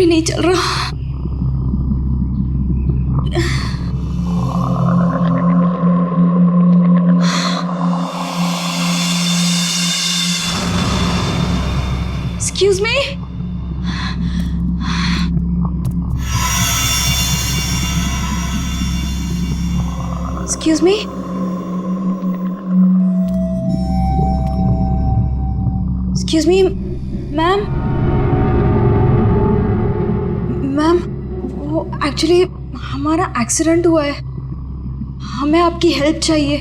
भी नहीं चल रहा। Excuse me? Excuse me? Excuse me, ma'am. Ma'am, वो एक्चुअली हमारा एक्सीडेंट हुआ है, हमें आपकी हेल्प चाहिए।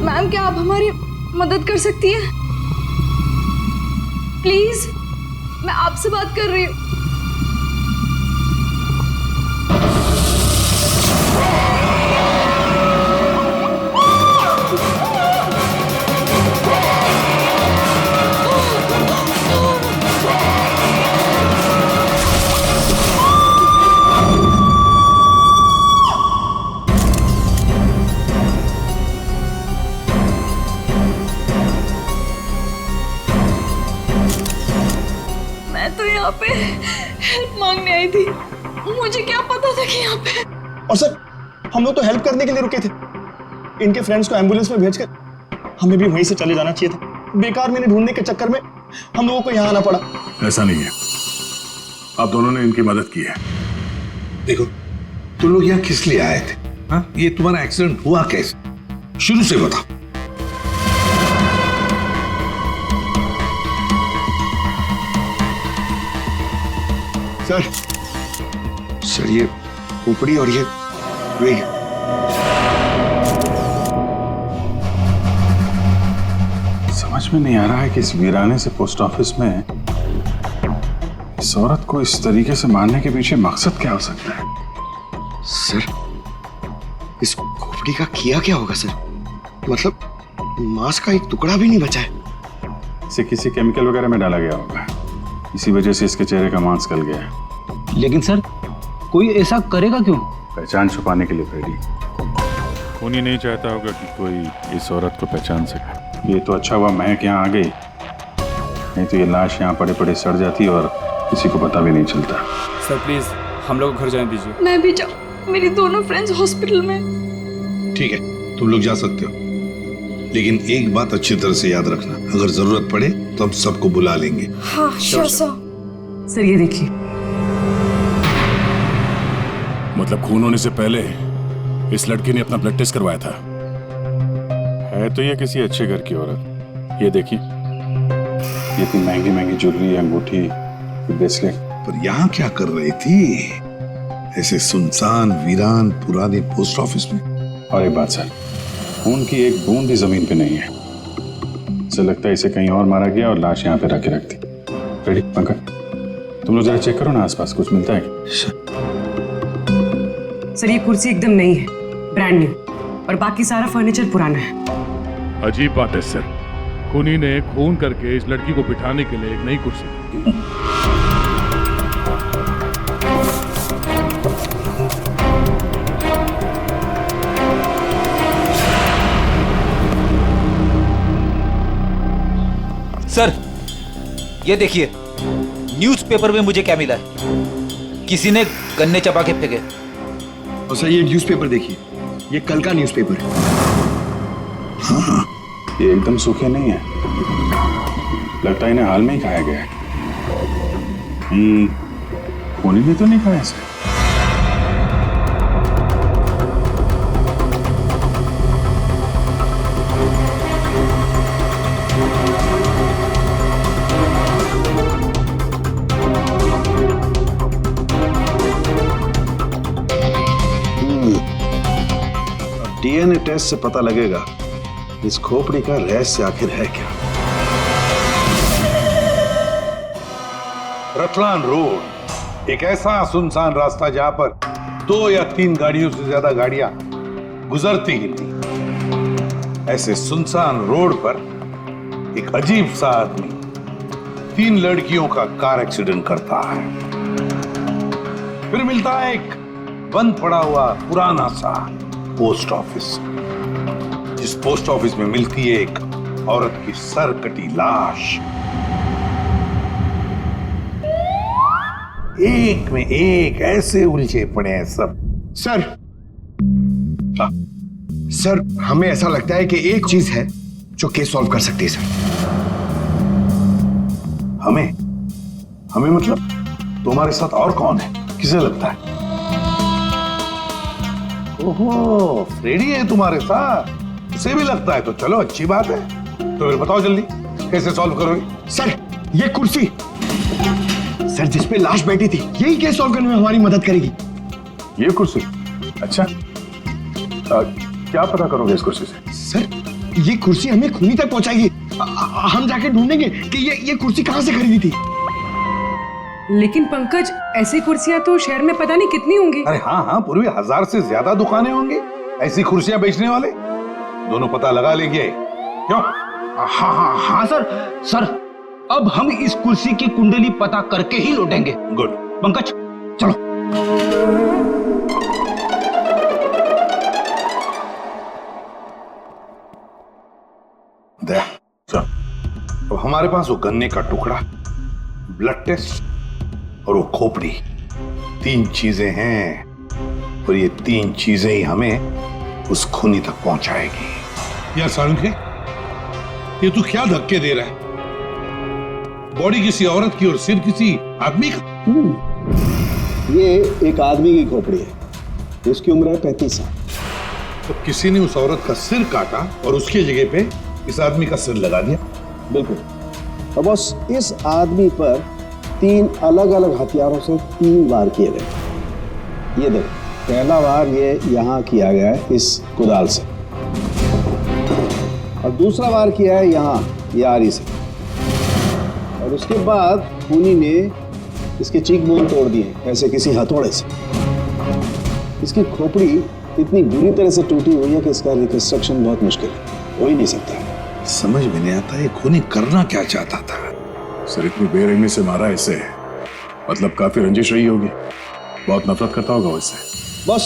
मैम, क्या आप हमारी मदद कर सकती हैं? प्लीज, मैं आपसे बात कर रही हूँ। यहाँ पे हेल्प मांगने आई थी, मुझे क्या पता था कि यहाँ पे। और सर, हम लोग तो हेल्प करने के लिए रुके थे। इनके फ्रेंड्स को एम्बुलेंस में भेजकर हमें भी वहीं से चले जाना चाहिए था। बेकार मैंने ढूंढने के चक्कर में हम लोगों को यहाँ आना पड़ा। ऐसा नहीं है, आप दोनों ने इनकी मदद की है। देखो, तुम लोग यहाँ किस लिए आए थे? हाँ, ये तुम्हारा एक्सीडेंट हुआ कैसे? शुरू से बताओ। सर ये खोपड़ी और ये समझ में नहीं आ रहा है कि इस वीराने से पोस्ट ऑफिस में इस औरत को इस तरीके से मारने के पीछे मकसद क्या हो सकता है? सर, इस खोपड़ी का किया क्या होगा सर? मतलब मांस का एक टुकड़ा भी नहीं बचा है। इसे किसी केमिकल वगैरह में डाला गया होगा, इसी वजह से इसके चेहरे का मांस गल गया है। लेकिन सर, कोई ऐसा करेगा क्यों? पहचान छुपाने के लिए फ्रेडी। खूनी नहीं चाहता होगा कि कोई इस औरत को पहचान सके। ये तो अच्छा हुआ महक यहाँ आ गई, नहीं तो ये लाश यहाँ पड़े पड़े सड़ जाती और किसी को पता भी नहीं चलता। सर प्लीज, हम लोग घर जाने दीजिए। मैं भी जाऊँ, मेरी दोनों फ्रेंड्स हॉस्पिटल में। ठीक है, तुम लोग जा सकते हो, लेकिन एक बात अच्छी तरह से याद रखना, अगर जरूरत पड़े तो हम सबको बुला लेंगे। हाँ श्योर सर। सर ये देखिए, मतलब खून होने से पहले इस लड़की ने अपना ब्लड टेस्ट करवाया था। है तो ये किसी अच्छे घर की औरत। ये देखिए, ये इतनी महंगी महंगी ज्वेलरी, अंगूठी, ब्रेसलेट। पर यहाँ क्या कर रही थी ऐसे सुनसान वीरान पुराने पोस्ट ऑफिस में? और एक बात सर, खून की एक बूंद भी जमीन पे नहीं है। ऐसा लगता है इसे कहीं और मारा गया और लाश यहाँ पे रख के रख दी। रेडी पंकज, तुम लोग जरा चेक करो ना आसपास कुछ मिलता है। सर ये कुर्सी एकदम नई है, ब्रांड न्यू, और बाकी सारा फर्नीचर पुराना है। अजीब बात है सर, खूनी ने खून करके इस लड़की को बिठाने के लिए एक नई कुर्सी दी। सर ये देखिए, न्यूज़पेपर में मुझे क्या मिला है? किसी ने गन्ने चबा के फेंके। और सर ये न्यूज़पेपर देखिए, ये कल का न्यूज़पेपर है। हाँ, ये एकदम सूखे नहीं है, लगता है इन्हें हाल में ही खाया गया है। खूनी ने तो नहीं खाया इसे। डीएनए टेस्ट से पता लगेगा इस खोपड़ी का रहस्य आखिर है क्या। रतलान रोड एक ऐसा सुनसान रास्ता जहां पर 2 या 3 गाड़ियों से ज्यादा गाड़ियां गुजरती ही नहीं। ऐसे सुनसान रोड पर एक अजीब सा आदमी 3 लड़कियों का कार एक्सीडेंट करता है। फिर मिलता है एक बंद पड़ा हुआ पुराना सा पोस्ट ऑफिस, जिस पोस्ट ऑफिस में मिलती है एक औरत की सर कटी लाश। एक में एक ऐसे उलझे पड़े हैं सब। सर, सर हमें ऐसा लगता है कि एक चीज है जो केस सॉल्व कर सकती है सर। हमें हमें मतलब तुम्हारे साथ और कौन है, किसे लगता है? ओहो, फ्रेडी है तुम्हारे साथ, उसे भी लगता है तो चलो अच्छी बात है। तो फिर बताओ जल्दी कैसे सॉल्व करोगे? सर ये कुर्सी सर जिसपे लाश बैठी थी, यही केस सॉल्व करने में हमारी मदद करेगी। ये कुर्सी? अच्छा, क्या पता करोगे इस कुर्सी से? सर ये कुर्सी हमें खूनी तक पहुंचाएगी। हम जाके ढूंढेंगे कि ये कुर्सी कहां से खरीदी थी। लेकिन पंकज, ऐसी कुर्सियां तो शहर में पता नहीं कितनी होंगी। अरे हाँ हाँ, पूर्वी 1000 से ज्यादा दुकानें होंगी ऐसी कुर्सियां बेचने वाले। दोनों पता लगा लेंगे। क्यों? हाँ हाँ हाँ सर। सर अब हम इस कुर्सी की कुंडली पता करके ही लौटेंगे। गुड। पंकज चलो। दया चल। अब हमारे पास वो गन्ने का टुकड़ा, ब्लड टेस्ट और वो खोपड़ी, 3 चीजें हैं और ये 3 चीजें ही हमें उस खूनी तक पहुंचाएगी। यार सारुंखे, ये तू क्या धक्के दे रहा है? बॉडी किसी औरत की और सिर किसी आदमी का। ये एक आदमी की खोपड़ी है, इसकी उम्र है 35 साल। तो किसी ने उस औरत का सिर काटा और उसकी जगह पे इस आदमी का सिर लगा दिया। बिल्कुल। तो बस इस आदमी पर 3 अलग अलग हथियारों से 3 वार किए गए। ये देखो, पहला वार ये यहाँ किया गया है इस कुदाल से, और दूसरा वार किया है यहाँ ये आरी से, और उसके बाद खूनी ने इसके चीक बोन तोड़ दिए ऐसे किसी हथौड़े से। इसकी खोपड़ी इतनी बुरी तरह से टूटी हुई है कि इसका रिकंस्ट्रक्शन बहुत मुश्किल है, हो ही नहीं सकता है। समझ में नहीं आता ये खूनी करना क्या चाहता था। सर इतनी बेरहमी से मारा इसे, मतलब काफी रंजिश रही होगी, बहुत नफरत करता होगा उससे। बस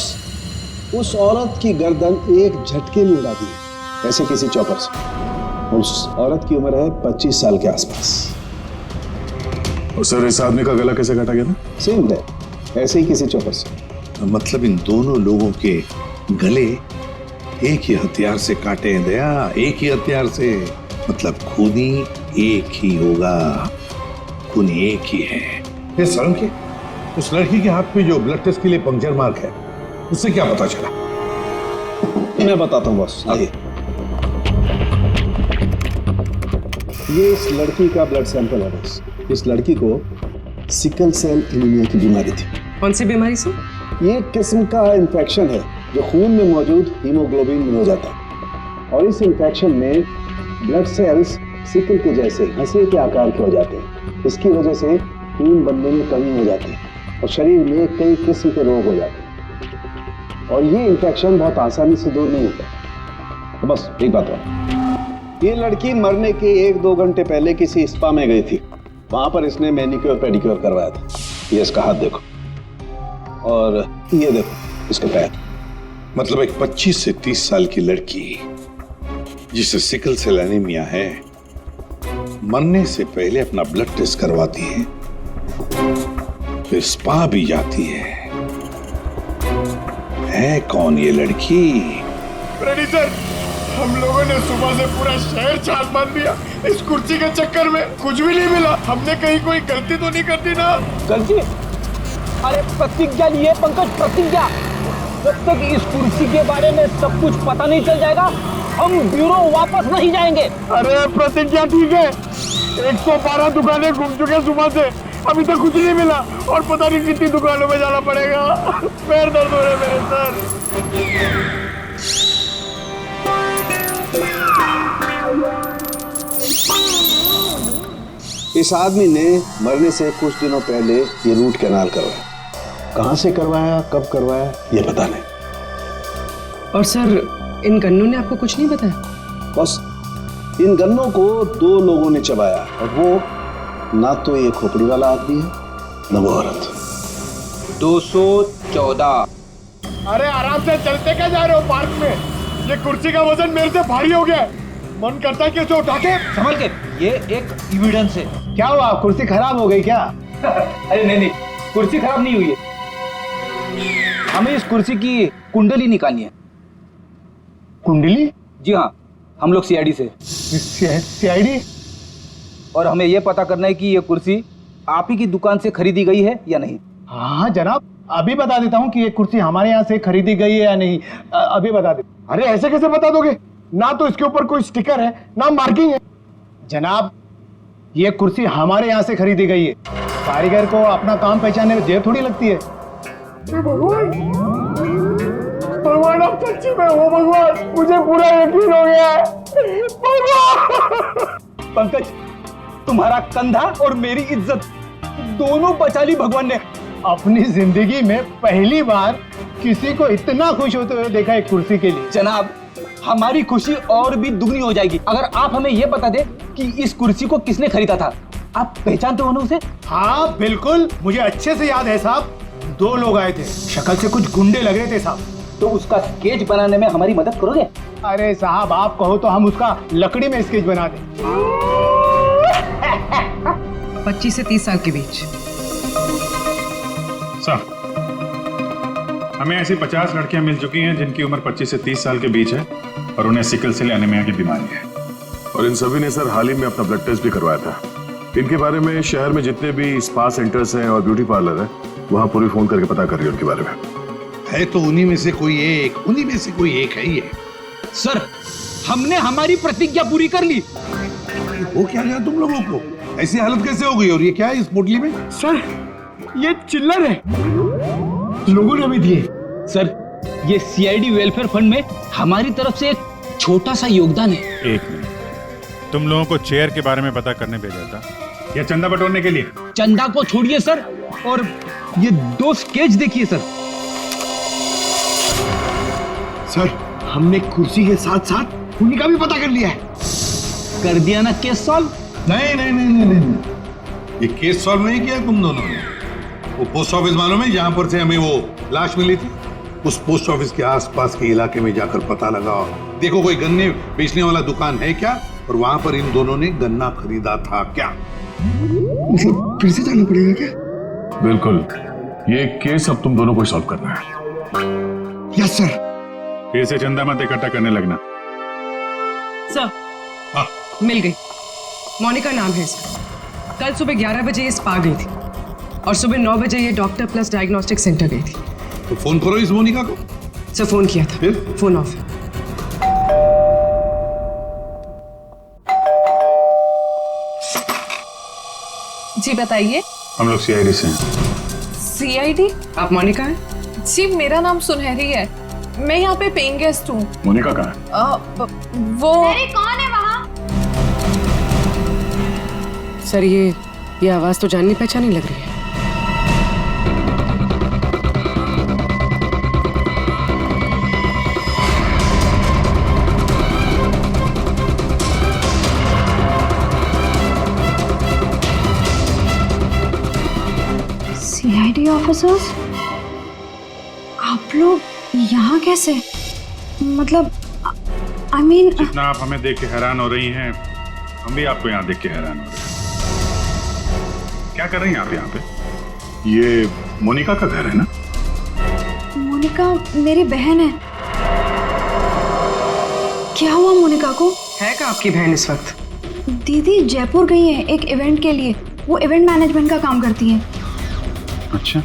उस औरत की गर्दन एक झटके में उड़ा दी ऐसे किसी चौपर से। उस औरत की उम्र है 25 साल के आसपास। और सर इस आदमी का गला कैसे काटा गया था? सेम है, ऐसे ही किसी चौपर से। मतलब इन दोनों लोगों के गले एक ही हथियार से काटे हैं दया, एक ही हथियार से। मतलब खूनी एक ही होगा, खूनी एक ही है। ये सारुंखे, उस लड़की के हाथ पे जो ब्लड टेस्ट के लिए पंक्चर मार्क है, उससे क्या पता चला? मैं बताता हूँ बॉस। ये इस लड़की का ब्लड सैंपल है बॉस। इस लड़की को सिकल सेल एनीमिया की बीमारी थी। कौन सी बीमारी से? ये एक किस्म का इन्फेक्शन है जो खून में मौजूद हीमोग्लोबिन में हो जाता है, और इस इन्फेक्शन में ब्लड सेल्स सिकल के जैसे हंसी के आकार के हो जाते हैं। इसकी वजह से खून बनने में कमी हो जाती है और शरीर में कई किस्म के रोग हो जाते हैं, और ये इन्फेक्शन बहुत आसानी से दूर नहीं होता। तो बस एक बात और, ये लड़की मरने के 1-2 घंटे पहले किसी स्पा में गई थी। वहां पर इसने मैनिक्योर पेडिक्योर करवाया था। ये इसका हाथ देखो, और ये देखो इसके पैर। मतलब एक 25 से 30 साल की लड़की जिसे सिकल सेल एनीमिया है, मरने से पहले अपना ब्लड टेस्ट करवाती है, फिर स्पा भी जाती है कौन ये लड़की? फ्रेडी सर, हम लोगों ने सुबह से पूरा शहर छान मार दिया। इस कुर्सी के चक्कर में कुछ भी नहीं मिला। हमने कहीं कोई गलती तो नहीं कर दी ना? गलती? अरे प्रतिज्ञा लिए पंकज, प्रतिज्ञा। जब तक इस कुर्सी के बारे में सब कुछ पता नहीं चल जाएगा, हम ब्यूरो वापस नहीं जाएंगे। अरे प्रतिज्ञा ठीक है, 112 दुकानें घूम चुके सुबह से, अभी तक कुछ नहीं मिला, और पता नहीं कितनी दुकानों में जाना पड़ेगा। पैर दर्द हो रहे मेरे सर। इस आदमी ने मरने से कुछ दिनों पहले ये रूट कैनाल करवाया। कहां से करवाया, कब करवाया, ये पता नहीं। और सर इन गन्नों ने आपको कुछ नहीं बताया? बस इन गन्नों को 2 लोगों ने चबाया, और वो ना तो ये खोपड़ी वाला आदमी है, ना वो औरत। 214। अरे आराम से चलते क्या जा रहे हो पार्क में? ये कुर्सी का वजन मेरे से भारी हो गया है। मन करता है कि उसे उठा के संभल के, ये एक एविडेंस है। क्या हुआ, कुर्सी खराब हो गई क्या? अरे नहीं नहीं, कुर्सी खराब नहीं हुई है, हमें इस कुर्सी की कुंडली निकालनी है। कुंडली? जी हाँ, हम लोग सीआईडी से। सीआईडी? और हमें यह पता करना है कि ये कुर्सी आप ही की दुकान से खरीदी गई है या नहीं। हाँ जनाब, अभी बता देता हूँ कि ये कुर्सी हमारे यहाँ से खरीदी गई है या नहीं। अभी बता दे। अरे ऐसे कैसे बता दोगे? ना तो इसके ऊपर कोई स्टिकर है, ना मार्किंग है। जनाब, ये कुर्सी हमारे यहाँ से खरीदी गई है। कारीगर को अपना काम पहचानने में देर थोड़ी लगती है। भगवान अब सच्ची में हो भगवान, मुझे पूरा यकीन हो गया है। पंकज, तुम्हारा कंधा और मेरी इज्जत दोनों बचा ली भगवान ने। अपनी जिंदगी में पहली बार किसी को इतना खुश होते हुए देखा एक कुर्सी के लिए। जनाब, हमारी खुशी और भी दुगनी हो जाएगी अगर आप हमें यह बता दे कि इस कुर्सी को किसने खरीदा था। आप पहचानते हो ना उसे? हाँ बिल्कुल, मुझे अच्छे से याद है साहब। 2 लोग आए थे, शक्ल से कुछ गुंडे लग रहे थे साहब। तो उसका स्केच बनाने में हमारी मदद करोगे? अरे साहब, आप कहो तो हम उसका लकड़ी में स्केच बना दें। 25 से 30 साल के बीच। सर, हमें ऐसी 50 लड़कियां मिल चुकी हैं जिनकी उम्र 25 से 30 साल के बीच है और उन्हें सिकल सेल एनीमिया की बीमारी है। और इन सभी ने सर हाल ही में अपना ब्लड टेस्ट भी करवाया था। इनके बारे में शहर में जितने भी स्पा सेंटर्स हैं और ब्यूटी पार्लर है, वहाँ पूरी फोन करके पता कर रही है उनके बारे में। है तो उन्हीं में से कोई एक, उन्हीं में से कोई एक है ये। सर, हमने हमारी प्रतिज्ञा पूरी कर ली। वो क्या गया तुम लोगों को? ऐसी हालत कैसे हो गई? और ये क्या है इस पोटली में? सर, ये चिल्लर है, लोगों ने भी दिए। सर, ये सीआईडी वेलफेयर फंड में हमारी तरफ से एक छोटा सा योगदान है। एक मिनट, तुम लोगों को चेयर के बारे में पता करने भेजा था या चंदा बटोरने के लिए? चंदा को छोड़िए सर, और ये 2 स्केच देखिए सर। सर, हमने कुर्सी के साथ साथ उन्हीं का भी पता कर लिया है। कर दिया ना केस सॉल्व? नहीं नहीं नहीं नहीं नहीं, ये केस सॉल्व नहीं किया तुम दोनों ने। वो पोस्ट ऑफिस मालूम है जहां पर से हमें वो लाश मिली थी? उस पोस्ट ऑफिस के आसपास के इलाके में जाकर पता लगाओ, देखो कोई गन्ने बेचने वाला दुकान है क्या, और वहां पर इन दोनों ने गन्ना खरीदा था क्या। मतलब फिर से जाना पड़ेगा क्या? बिल्कुल, ये केस अब तुम दोनों को सॉल्व करना है। Yes sir. फिर से चंदा मत इकट्ठा करने लगना। सर, मिल गई। मोनिका नाम है इसका। कल सुबह 11 बजे ये स्पा गई थी और सुबह 9 बजे ये डॉक्टर प्लस डायग्नोस्टिक सेंटर गई थी। तो फोन करो इस मोनिका को। सर, फोन किया था, फिर? फोन ऑफ है। जी बताइए। हम लोग सीआईडी से हैं। सीआईडी? आप मोनिका हैं? जी, मेरा नाम सुनहरी है, मैं यहाँ पे पेइंग गेस्ट हूँ। मोनिका कहाँ है? वो कौन है वहाँ? सर, ये आवाज तो जाननी पहचानी लग रही है। सीआईडी ऑफिसर्स, आप लोग यहाँ कैसे? मतलब आई मीन, जितना आप हमें देख के हैरान हो रही हैं, हम भी आपको यहाँ देख के हैरान हो रहे हैं। क्या कर रही हैं आप यहाँ पे? ये मोनिका का घर है ना? मोनिका मेरी बहन है। क्या हुआ मोनिका को? है क्या आपकी बहन इस वक्त? दीदी जयपुर गई है एक इवेंट के लिए, वो इवेंट मैनेजमेंट का काम करती है। अच्छा,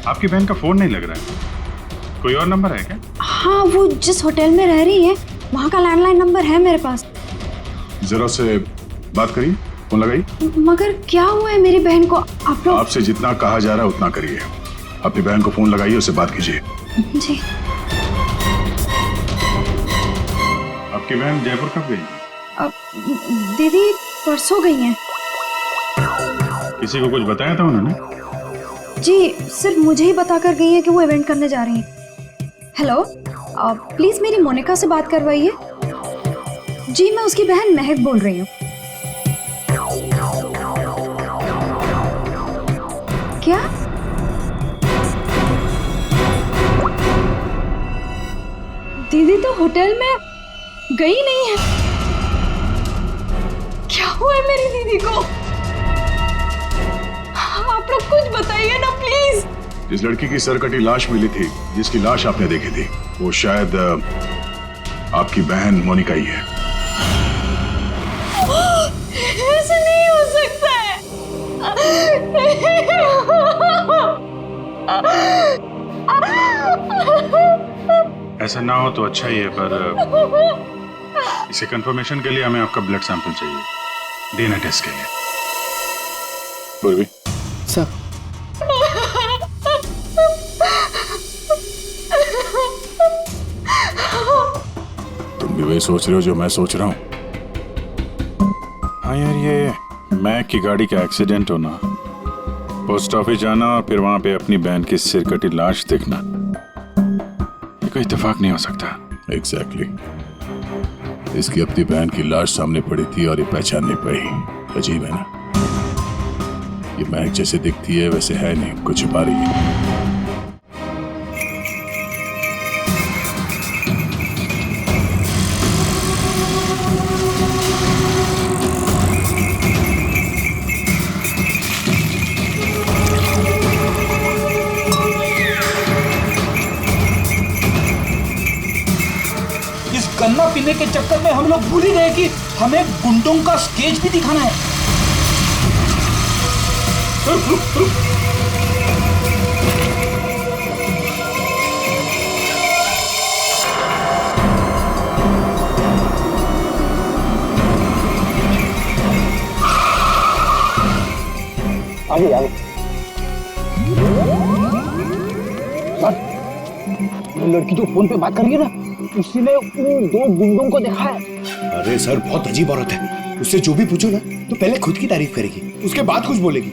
आपकी बहन का फोन नहीं लग रहा है, कोई और नंबर है क्या? हाँ, वो जिस होटल में रह रही है वहाँ का लैंडलाइन नंबर है मेरे पास। जरा से बात करिए, फोन लगाइए। मगर क्या हुआ है मेरी बहन को? आप लोग आपसे जितना कहा जा रहा है उतना करिए। अपनी बहन को फोन लगाइए, उससे बात कीजिए। जी। आपकी बहन जयपुर कब गई? दीदी परसों गई हैं। किसी को कुछ बताया था उन्होंने? जी, सिर्फ मुझे ही बताकर गई है कि वो इवेंट करने जा रही हैं। हेलो, प्लीज मेरी मोनिका से बात करवाइए। जी, मैं उसकी बहन महक बोल रही हूँ। क्या? दीदी तो होटल में गई नहीं है। क्या हुआ है मेरी दीदी को? आप आप लोग कुछ बताइए ना प्लीज। इस लड़की की सरकटी लाश मिली थी, जिसकी लाश आपने देखी थी, वो शायद आपकी बहन मोनिका ही है। ऐसा नहीं हो सकता है। ऐसा ना हो तो अच्छा ही है, पर इसे कंफर्मेशन के लिए हमें आपका ब्लड सैंपल चाहिए डीएनए टेस्ट के लिए। पूर्वी सर, तुम भी वही सोच रहे हो जो मैं सोच रहा हूँ? हाँ यार, ये मैक की गाड़ी का एक्सीडेंट होना, पोस्ट ऑफिस जाना और फिर वहां पे अपनी बहन की सिरकटी लाश देखना, ये कोई इत्तेफाक नहीं हो सकता। एग्जैक्टली। इसकी अपनी बहन की लाश सामने पड़ी थी और ये पहचान नहीं पाई। अजीब है ना? ये महक जैसे दिखती है वैसे है नहीं, कुछ छुपा रही है। गन्ना पीने के चक्कर में हम लोग भूल ही गए कि हमें गुंडों का स्केच भी दिखाना है। आगे आगे। लड़की जो फोन पे बात कर रही है ना, उसी ने उन दो गुंडों को देखा है। अरे सर, बहुत अजीब औरत है। उससे जो भी पूछो ना तो पहले खुद की तारीफ करेगी, उसके बाद कुछ बोलेगी।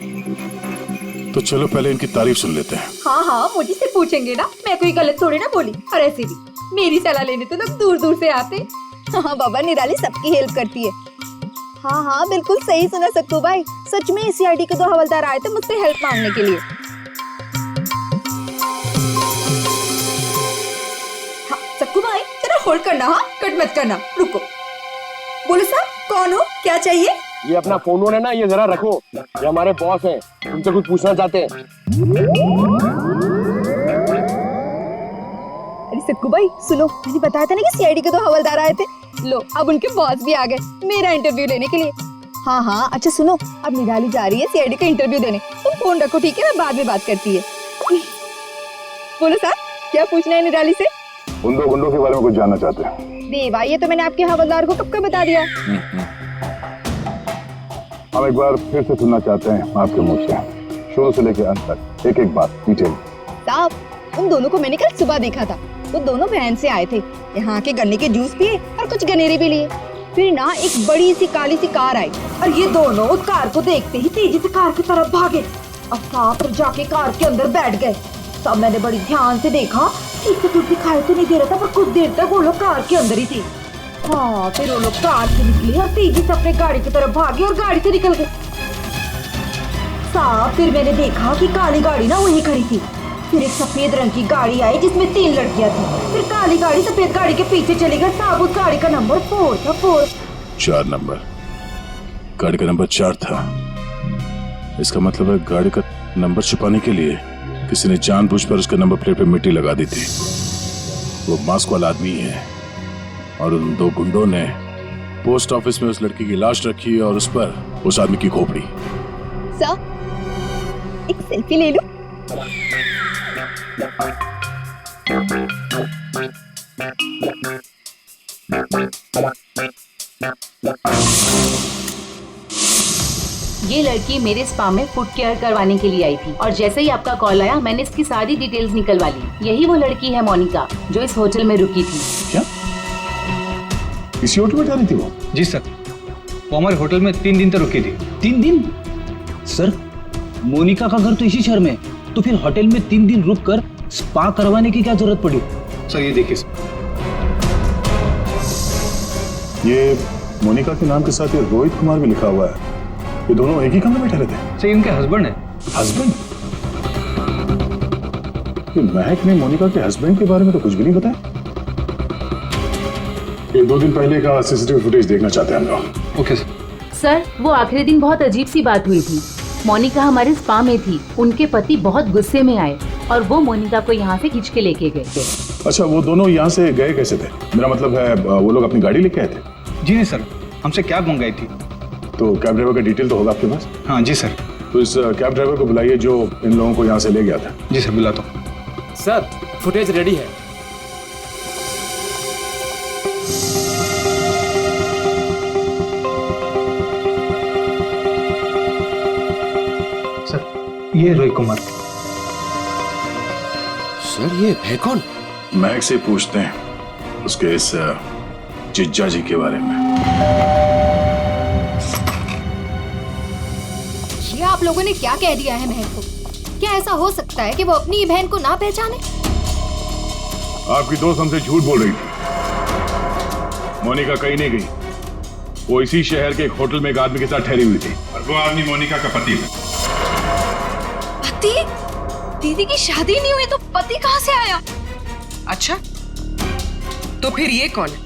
तो चलो पहले इनकी तारीफ सुन लेते हैं। हाँ हाँ, मुझे से पूछेंगे ना, मैं कोई गलत थोड़ी ना बोली। और ऐसे भी मेरी सलाह लेने तो लोग दूर दूर से आते। हाँ बाबा, निराली सबकी हेल्प करती है। हाँ हाँ, बिल्कुल सही सुना सक्कू भाई। सच में सीआईडी के 2 हवलदार आए थे मुझसे हेल्प मांगने के लिए। हाँ सक्कू भाई, जरा होल्ड करना, हाँ कट मत करना, रुको। बोलो साहब, कौन हो, क्या चाहिए? ये अपना फोन है ना, ये जरा रखो, ये हमारे बॉस हैं, तुमसे कुछ पूछना चाहते हैं। अरे सक्कू भाई सुनो, मैंने बताया था ना कि सीआईडी के 2 हवलदार आए थे। लो, अब उनके बॉस भी आ गए मेरा इंटरव्यू लेने के लिए। हाँ हाँ, अच्छा सुनो, अब निराली जा रही है सीआईडी का इंटरव्यू देने। तुम फोन रखो, ठीक है? मैं बाद में बात करती है। बोलो साहब, क्या पूछना है निराली से? उन 2 गुंडों के बारे में कुछ जानना चाहते हैं। देवा, ये तो मैंने आपके हवलदार को कब का बता दिया। हम एक बार फिर से सुनना चाहते हैं आपके मुंह से, शुरू से लेकर अंत तक एक एक बात डिटेल। साहब, उन दोनों को मैंने कल सुबह देखा था। वो दोनों बहन से आए थे, यहाँ के गन्ने के जूस पिए और कुछ गनेरे भी लिए। फिर ना एक बड़ी सी काली सी कार आई और ये दोनों उस कार को देखते ही तेजी से कार की तरफ भागे और साथ जाके कार के अंदर बैठ गए। तब मैंने बड़ी ध्यान से देखा, ठीक से कुछ दिखाई तो नहीं दे रहा था, पर कुछ देर तक वो लोग कार के अंदर ही थे। हाँ, फिर वो लोग कार से निकले और तेजी से अपने गाड़ी की तरफ भागे और गाड़ी से निकल गए। साहब, फिर मैंने देखा कि काली गाड़ी ना वहीं खड़ी थी। फिर एक सफेद रंग की गाड़ी आई जिसमें 3 लड़कियां थी। फिर काली गाड़ी सफेद गाड़ी के पीछे चली गई। साहब, उस गाड़ी का नंबर 4 था। 4 नंबर, गाड़ी का नंबर 4 था। इसका मतलब है गाड़ी का नंबर छुपाने के लिए किसी ने जानबूझकर उसके नंबर प्लेट पे मिट्टी लगा दी थी। वो मास्क वाला आदमी है और उन 2 गुंडों ने पोस्ट ऑफिस में उस लड़की की लाश रखी और उस पर उस आदमी की खोपड़ी। सर, एक सेल्फी ले लो। ये लड़की मेरे स्पा में फुट केयर करवाने के लिए आई थी और जैसे ही आपका कॉल आया मैंने इसकी सारी डिटेल्स निकलवा ली। यही वो लड़की है मोनिका जो इस होटल में रुकी थी। क्या इसी होटल में जा रही थी वो? जी सर, वो हमारे होटल में 3 दिन तक रुकी थी। 3 दिन? सर, मोनिका का घर तो इसी शहर में है, तो फिर होटल में 3 दिन रुककर स्पा करवाने की क्या जरूरत पड़ी? सर ये देखिए, ये मोनिका के नाम के साथ ये रोहित कुमार भी लिखा हुआ है। ये दोनों एक ही कमरे में ठहरे थे? सर इनके हस्बैंड है। हस्बैंड? ये महक ने मोनिका के हस्बैंड के बारे में तो कुछ भी नहीं बताया। ये 2 दिन पहले का सीसीटीवी फुटेज देखना चाहते हैं हम लोग। Okay sir. सर, वो आखिरी दिन बहुत अजीब सी बात हुई थी। मोनिका हमारे स्पा में थी, उनके पति बहुत गुस्से में आए और वो मोनिका को यहाँ से खींच के लेके गए थे। अच्छा, वो दोनों यहाँ से गए कैसे थे? मेरा मतलब है वो लोग अपनी गाड़ी लेके आए थे? जी नहीं सर, हमसे कैब मंगाई थी। तो कैब ड्राइवर का डिटेल तो होगा आपके पास? हाँ जी सर। तो इस कैब ड्राइवर को बुलाइए जो इन लोगों को यहाँ से ले गया था। जी सर, बुलाता हूँ। सर, फुटेज रेडी है। सर, ये रोहित कुमार। सर, ये है कौन? महक से पूछते हैं उसके इस जिज्जा जी के बारे में। ये आप लोगों ने क्या कह दिया है महक को? क्या ऐसा हो सकता है कि वो अपनी ही बहन को ना पहचाने? आपकी दोस्त हमसे झूठ बोल रही थी। मोनिका कहीं नहीं गई, वो इसी शहर के एक होटल में एक आदमी के साथ ठहरी हुई थी और वो आदमी मोनिका का पति है। पति? दीदी की शादी नहीं हुई तो पति कहाँ से आया? अच्छा, तो फिर ये कौन है?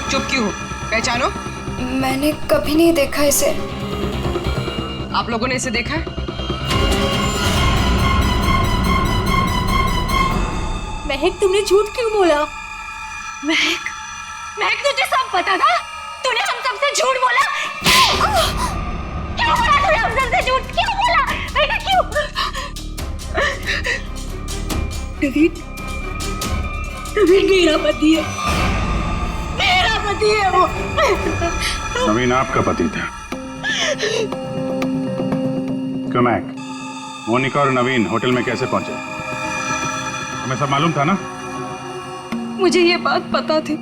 चुप क्यों हो? पहचानो। मैंने कभी नहीं देखा इसे। आप लोगों ने इसे देखा है? महक, तुमने झूठ क्यों बोला? महक, महक तुझे सब पता था? तूने हम सबसे झूठ बोला? क्यों बोला तूने हम सबसे झूठ? क्यों बोला? बेटा क्यों? नवीन, नवीन मेरा पति है, मेरा पति है वो। नवीन आपका पति था। कमैक, मोनिका और नवीन होटल में कैसे पहुंचे? हमें सब मालूम था ना? मुझे ये बात पता थी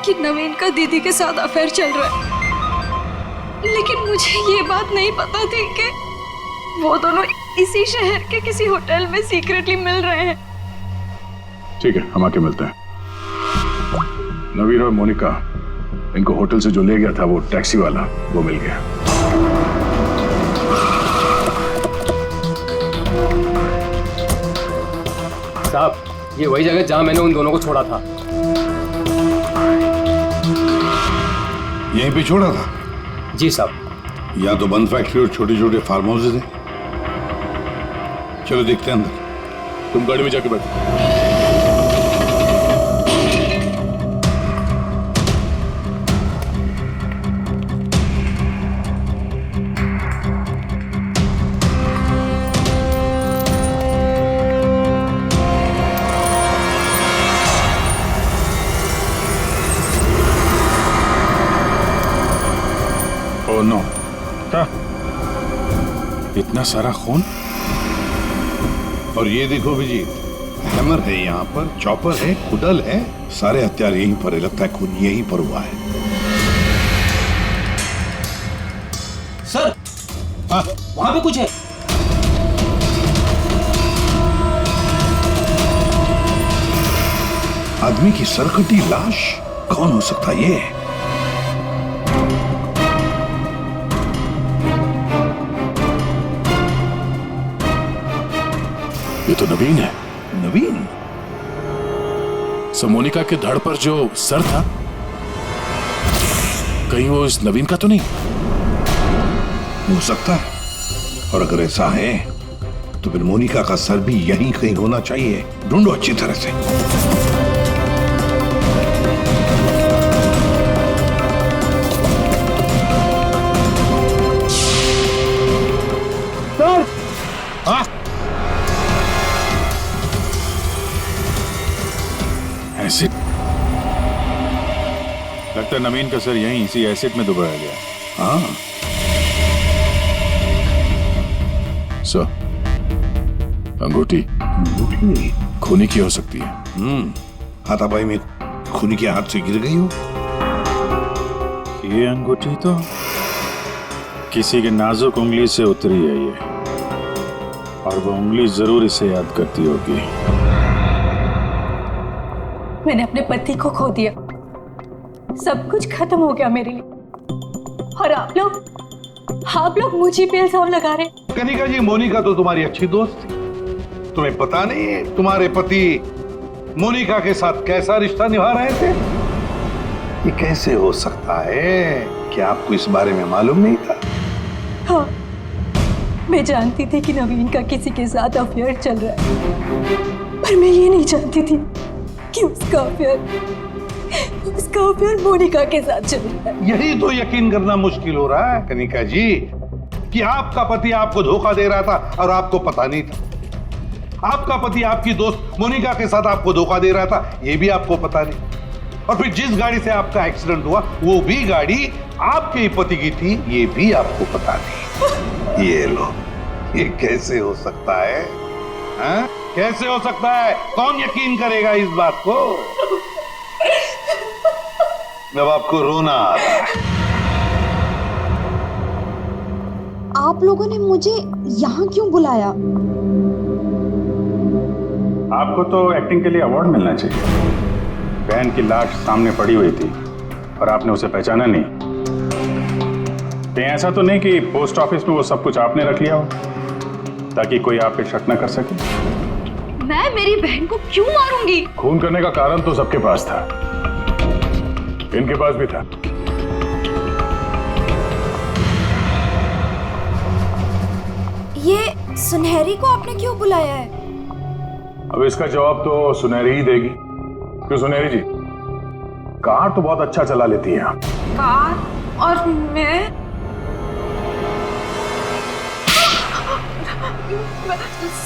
कि नवीन का दीदी के साथ अफेयर चल रहा है, लेकिन मुझे ये बात नहीं पता थी कि वो दोनों इसी शहर के किसी होटल में सीक्रेटली मिल रहे हैं। ठीक है, हम आके मिलते हैं। नवीन और मोनिका, इनको होटल से जो ले गया था वो टैक्सी वाला, वो मिल गया। साहब, ये वही जगह जहां मैंने उन दोनों को छोड़ा था। यहीं पे छोड़ा था? जी साहब। या तो बंद फैक्ट्री और छोटे छोटे फार्म हाउसेज हैं। चलो देखते हैं अंदर। तुम गाड़ी में जाके बैठो। ओह नो, क्या? इतना सारा खून? और ये देखो विजीत, हैमर है यहाँ पर, चॉपर है, कुडल है, सारे हथियार यहीं पर है। लगता है खून यहीं पर हुआ है। सर, वहां पे कुछ है। आदमी की सरकटी लाश? कौन हो सकता है ये? ये तो नवीन है। नवीन? मोनिका के धड़ पर जो सर था, कहीं वो इस नवीन का तो नहीं? हो सकता है, और अगर ऐसा है तो फिर मोनिका का सर भी यहीं कहीं होना चाहिए। ढूंढो अच्छी तरह से। सर! हाँ? एसिड? लगता है नवीन का सर यहीं इसी एसिड में दबाया गया। हाँ। सर, अंगूठी खूनी की हो सकती है। हाथापाई में खूनी के हाथ से गिर गई हो। ये अंगूठी तो किसी के नाजुक उंगली से उतरी है ये, और वो उंगली जरूर इसे याद करती होगी। मैंने अपने पति को खो दिया, सब कुछ खत्म हो गया मेरे लिए, और आप लोग मुझे पे इल्जाम लगा रहे। कनिका जी, मोनिका तो तुम्हारी अच्छी दोस्त थी। तुम्हें पता नहीं है तुम्हारे पति मोनिका के साथ कैसा रिश्ता निभा रहे थे? ये कैसे हो सकता है? क्या आपको इस बारे में मालूम नहीं था? हाँ, मैं जानती थी कि नवीन का किसी के साथ अफेयर चल रहा है, पर मैं ये नहीं जानती थी कि उसका अफेयर मोनिका के साथ चल रहा है। यही तो यकीन करना मुश्किल हो रहा है कनिका जी, कि आपका पति आपको धोखा दे रहा था और आपको पता नहीं था। आपका पति आपकी दोस्त मोनिका के साथ आपको धोखा दे रहा था, ये भी आपको पता नहीं। और फिर जिस गाड़ी से आपका एक्सीडेंट हुआ वो भी गाड़ी आपके ही पति की थी, ये भी आपको पता नहीं। ये लो, ये कैसे हो सकता है? हाँ? कैसे हो सकता है? कौन यकीन करेगा इस बात को? जब आपको रोना आ रहा है। आप लोगों ने मुझे यहाँ क्यों बुलाया? आपको तो एक्टिंग के लिए अवार्ड मिलना चाहिए। बहन की लाश सामने पड़ी हुई थी और आपने उसे पहचाना नहीं। कहीं ऐसा तो नहीं कि पोस्ट ऑफिस में वो सब कुछ आपने रख लिया हो ताकि कोई आप पे शक न कर सके? मैं मेरी बहन को क्यों मारूंगी? खून करने का कारण तो सबके पास था, इनके पास भी था। ये सुनहरी को आपने क्यों बुलाया है? अब इसका जवाब तो सुनहरी ही देगी। क्यों सुनहरी जी, कार तो बहुत अच्छा चला लेती है आप। कार? और मैं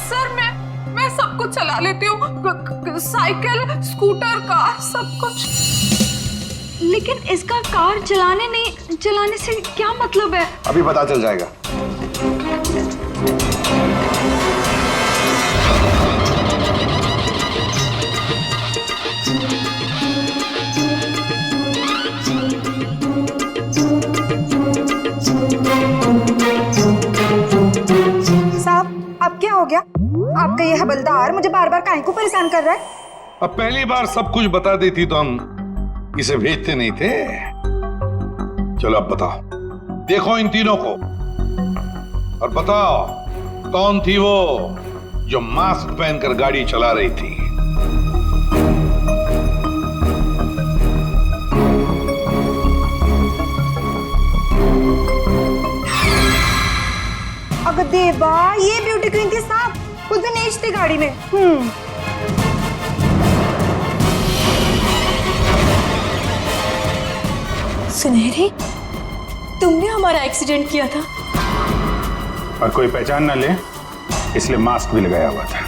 सर, मैं सब कुछ चला लेती हूँ, साइकिल, स्कूटर, कार, सब कुछ। लेकिन इसका कार चलाने से क्या मतलब है? अभी पता चल जाएगा। साहब, अब क्या हो गया? आपका ये हवलदार मुझे बार बार काहे को परेशान कर रहा है? अब पहली बार सब कुछ बता देती तो हम इसे भेजते नहीं थे। चलो अब बताओ, देखो इन तीनों को और बताओ कौन थी वो जो मास्क पहनकर गाड़ी चला रही थी? अगर देवा, ये ब्यूटी क्वीन थी साहब, खुद भी नेच थी गाड़ी में। सुनहरी, तुमने हमारा एक्सीडेंट किया था और कोई पहचान ना ले इसलिए मास्क भी लगाया हुआ था।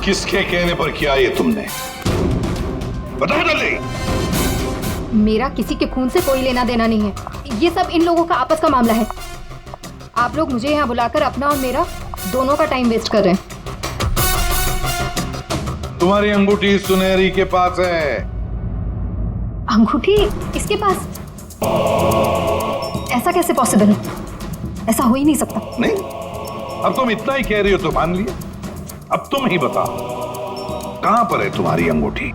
किसके कहने पर किया ये तुमने? बताओ जल्दी। मेरा किसी के खून से कोई लेना देना नहीं है, ये सब इन लोगों का आपस का मामला है। आप लोग मुझे यहाँ बुलाकर अपना और मेरा दोनों का टाइम वेस्ट कर रहे हैं। तुम्हारी अंगूठी सुनहरी के पास है। अंगूठी इसके पास? ऐसा कैसे पॉसिबल है? ऐसा हो ही नहीं सकता। नहीं, अब तुम इतना ही कह रही हो तो मान लिया। अब तुम ही बताओ, कहां पर है तुम्हारी अंगूठी?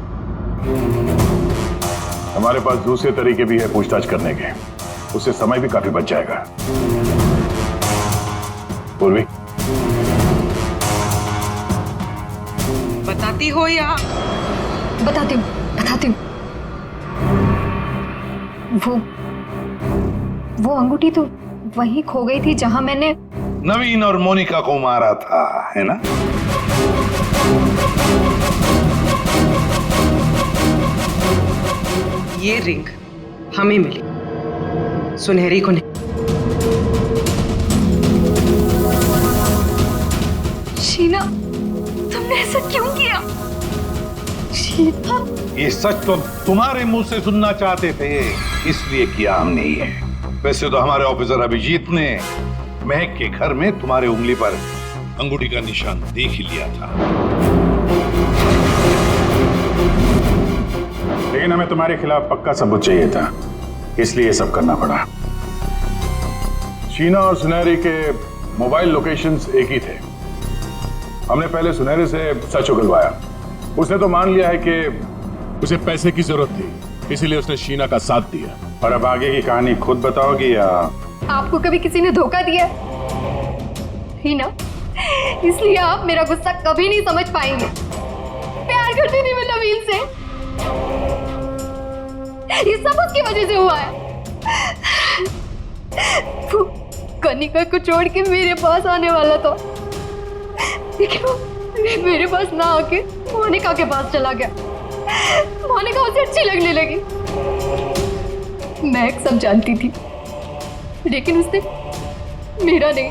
हमारे पास दूसरे तरीके भी है पूछताछ करने के, उससे समय भी काफी बच जाएगा। पूर्वी, बताती हो या? बताती हूँ। वो अंगूठी तो वहीं खो गई थी जहां मैंने नवीन और मोनिका को मारा था, है ना? ये रिंग हमें मिली, सुनहरी को नहीं। शीना, तुमने ऐसा क्यों किया? शीना, ये सच तो तुम्हारे मुंह से सुनना चाहते थे, इसलिए किया हमने ये। वैसे तो हमारे ऑफिसर अभिजीत ने महक के घर में तुम्हारे उंगली पर अंगूठी का निशान देख ही लिया था। लेकिन हमें तुम्हारे खिलाफ पक्का सबूत चाहिए था, इसलिए ये सब करना पड़ा। शीना और सुनहरी के मोबाइल लोकेशंस एक ही थे। हमने पहले सुनहरी से सच उगलवाया। उसने तो मान लिया है कि उसे पैसे की जरूरत थी, इसीलिए उसने शीना का साथ दिया। और अब आगे की कहानी खुद बताओगी या? आपको कभी किसी ने धोखा दिया ही ना, इसलिए आप मेरा गुस्सा कभी नहीं समझ पाएंगे। प्यार करती थी मैं नवीन से। ये सब उसकी वजह से हुआ है। वो कनिका को छोड़ के मेरे पास आने वाला था, लेकिन वो मेरे पास ना आके मोनिका के पास चला गया। मोनिका उसे अच्छी लगने लगी। मैं सब जानती थी, लेकिन उसने मेरा नहीं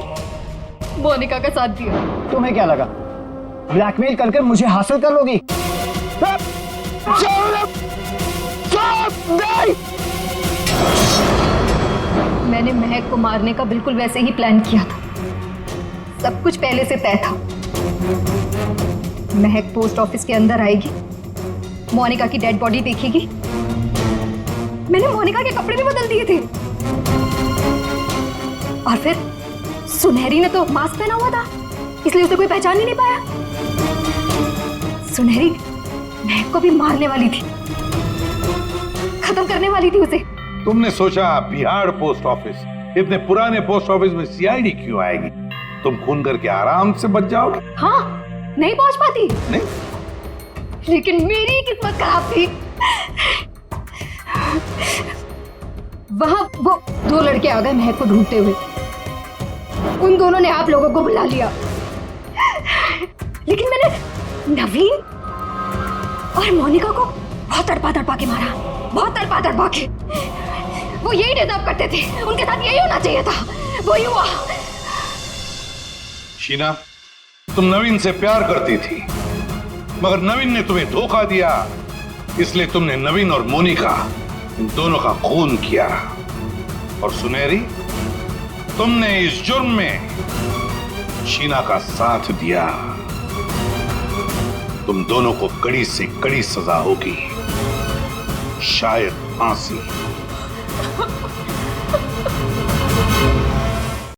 मोनिका का साथ दिया। तुम्हें क्या लगा ब्लैकमेल करके मुझे हासिल कर लोगी? मैंने महक को मारने का बिल्कुल वैसे ही प्लान किया था। सब कुछ पहले से तय था। महक पोस्ट ऑफिस के अंदर आएगी, मोनिका की डेड बॉडी देखेगी। मैंने मोनिका के कपड़े भी बदल दिए थे। और फिर सुनहरी ने तो मास्क पहना हुआ था, इसलिए उसे कोई पहचान ही नहीं पाया। सुनहरी महक को भी मारने वाली थी, खत्म करने वाली थी उसे। तुमने सोचा बिहार पोस्ट ऑफिस, इतने पुराने पोस्ट ऑफिस में सीआईडी क्यों आएगी? तुम खून करके आराम से बच जाओगे। हाँ, नहीं पहुंच पाती। नहीं, लेकिन मेरी किस्मत खराब थी। वहां वो दो लड़के आ गए महक को ढूंढते हुए। उन दोनों ने आप लोगों को बुला लिया, लेकिन मैंने नवीन और मोनिका को बहुत तड़पा के मारा, बहुत तड़पा के। वो यही डिजर्व करते थे, उनके साथ यही होना चाहिए था, वही हुआ। शीना, तुम नवीन से प्यार करती थी, मगर नवीन ने तुम्हें धोखा दिया, इसलिए तुमने नवीन और मोनिका इन दोनों का खून किया। और सुनहरी, तुमने इस जुर्म में शीना का साथ दिया। तुम दोनों को कड़ी से कड़ी सजा होगी, शायद फांसी।